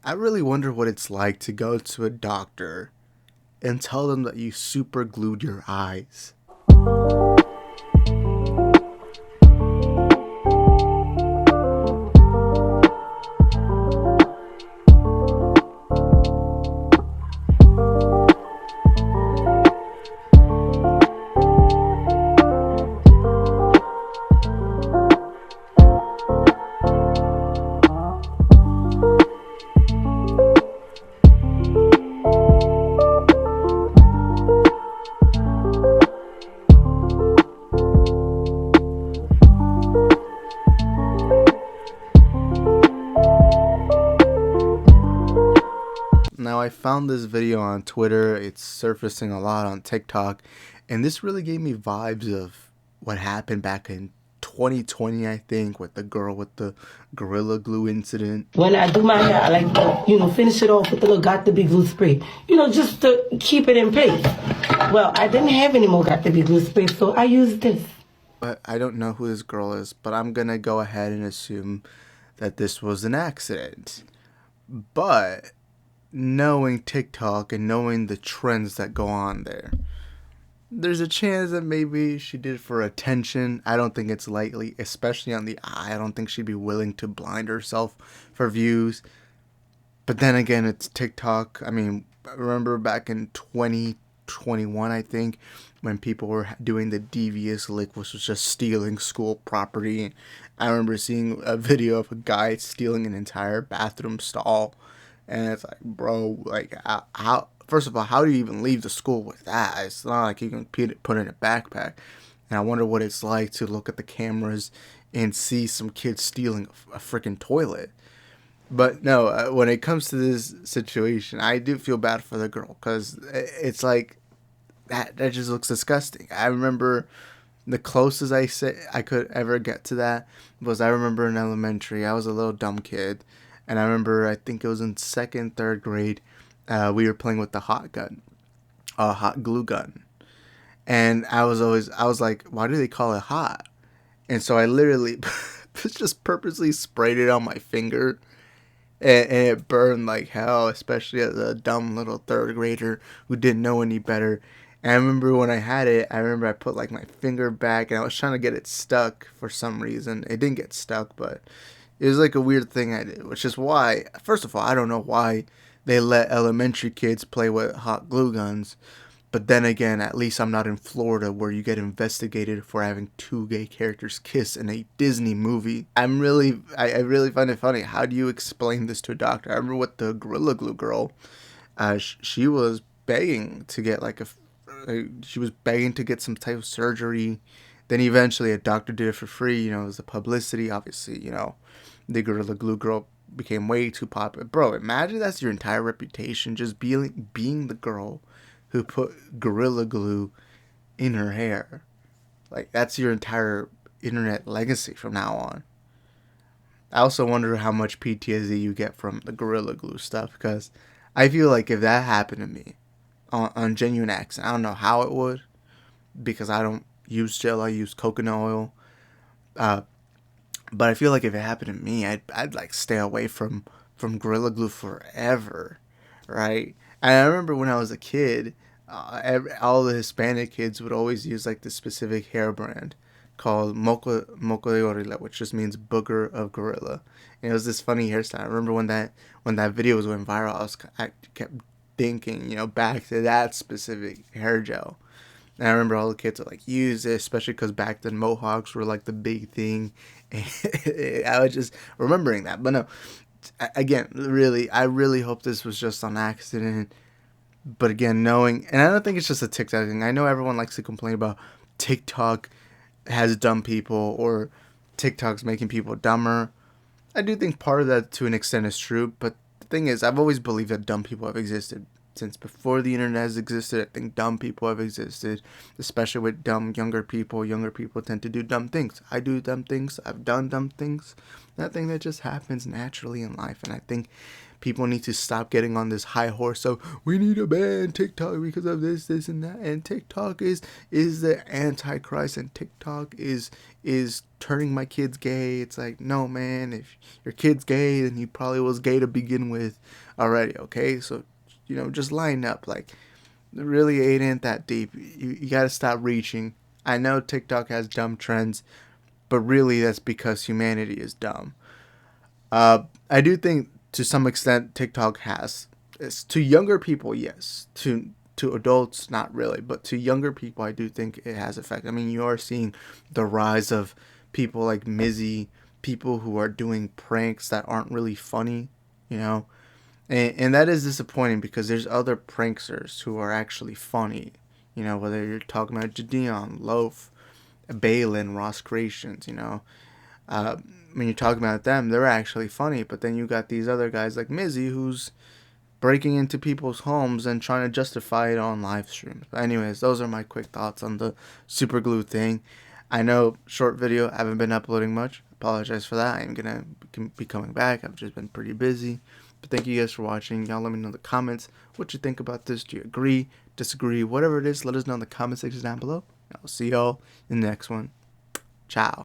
I really wonder what it's like to go to a doctor and tell them that you super glued your eyes. Now, I found this video on Twitter, it's surfacing a lot on TikTok, and this really gave me vibes of what happened back in 2020, I think, with the girl with the Gorilla Glue incident. When I do my hair, I like to, finish it off with a little Got to Be glue spray, just to keep it in place. Well, I didn't have any more Got to Be glue spray, so I used this. But I don't know who this girl is, but I'm gonna go ahead and assume that this was an accident. But knowing TikTok and knowing the trends that go on there, there's a chance that maybe she did it for attention. I don't think it's likely, especially on the eye. I don't think she'd be willing to blind herself for views. But then again, it's TikTok. I mean, I remember back in 2021, I think, when people were doing the devious lick, which was just stealing school property. I remember seeing a video of a guy stealing an entire bathroom stall. And it's like, bro, like, how first of all, how do you even leave the school with that? It's not like you can put it in a backpack. And I wonder what it's like to look at the cameras and see some kid stealing a freaking toilet. But no, when it comes to this situation, I do feel bad for the girl because it's like that just looks disgusting. I remember the closest I could ever get to that was I remember in elementary, I was a little dumb kid, and I remember I think it was in second, third grade, we were playing with the hot glue gun, and I was like, why do they call it hot? And so I literally just purposely sprayed it on my finger, and it burned like hell, especially as a dumb little third grader who didn't know any better. And I remember when I had it, I remember I put like my finger back and I was trying to get it stuck for some reason. It didn't get stuck, but it was like a weird thing I did, which is why, first of all, I don't know why they let elementary kids play with hot glue guns. But then again, at least I'm not in Florida where you get investigated for having two gay characters kiss in a Disney movie. I really find it funny. How do you explain this to a doctor? I remember with the Gorilla Glue girl, she was begging to get she was begging to get some type of surgery. Then eventually a doctor did it for free. It was the publicity. Obviously, the Gorilla Glue girl became way too popular. Bro, imagine that's your entire reputation, just being the girl who put Gorilla Glue in her hair. Like, that's your entire internet legacy from now on. I also wonder how much PTSD you get from the Gorilla Glue stuff, because I feel like if that happened to me on genuine accident, I don't know how it would, because I don't use gel, I use coconut oil. Uh, but I feel like if it happened to me, I'd like stay away from Gorilla Glue forever, right? And I remember when I was a kid, all the Hispanic kids would always use like this specific hair brand called Moco de Gorilla, which just means booger of gorilla. And it was this funny hairstyle. I remember when that video was going viral, I kept thinking, back to that specific hair gel. And I remember all the kids would like use it, especially because back then mohawks were like the big thing. And I was just remembering that. But no, again, really, I really hope this was just on accident. But again, knowing, and I don't think it's just a TikTok thing. I know everyone likes to complain about TikTok has dumb people or TikTok's making people dumber. I do think part of that to an extent is true. But the thing is, I've always believed that dumb people have existed. Since before the internet has existed, I think dumb people have existed, especially with dumb younger people. Younger people tend to do dumb things. I do dumb things. I've done dumb things. That thing that just happens naturally in life. And I think people need to stop getting on this high horse. So we need to ban TikTok because of this, and that. And TikTok is the antichrist, and TikTok is turning my kids gay. It's like, no, man, if your kid's gay, then he probably was gay to begin with already. Okay, so just line up. Like, really, it ain't that deep. You got to stop reaching. I know TikTok has dumb trends, but really that's because humanity is dumb. I do think to some extent TikTok has, to younger people, yes. To adults, not really. But to younger people, I do think it has effect. I mean, you are seeing the rise of people like Mizzy, people who are doing pranks that aren't really funny, And that is disappointing because there's other pranksters who are actually funny. Whether you're talking about Jadeon, Loaf, Balin, Ross Creations, when you're talking about them, they're actually funny. But then you got these other guys like Mizzy who's breaking into people's homes and trying to justify it on live streams. But anyways, those are my quick thoughts on the super glue thing. I know, short video, I haven't been uploading much. Apologize for that. I'm going to be coming back. I've just been pretty busy. But thank you guys for watching. Y'all let me know in the comments what you think about this. Do you agree, disagree, whatever it is, let us know in the comment section down below. I'll see y'all in the next one. Ciao.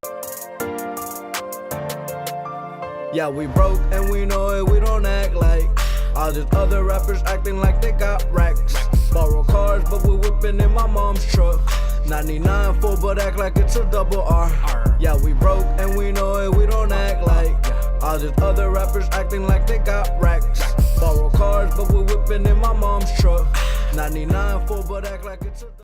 Yeah, we broke and we know it, we don't act like all these other rappers acting like they got racks. Borrow cars, but we whipping in my mom's truck. 99 full, but act like it's a double R. Yeah, we broke and we know it, we don't act like all these other rappers acting like they got racks. Borrow cars, but we whipping in my mom's truck. 99 full, but act like it's a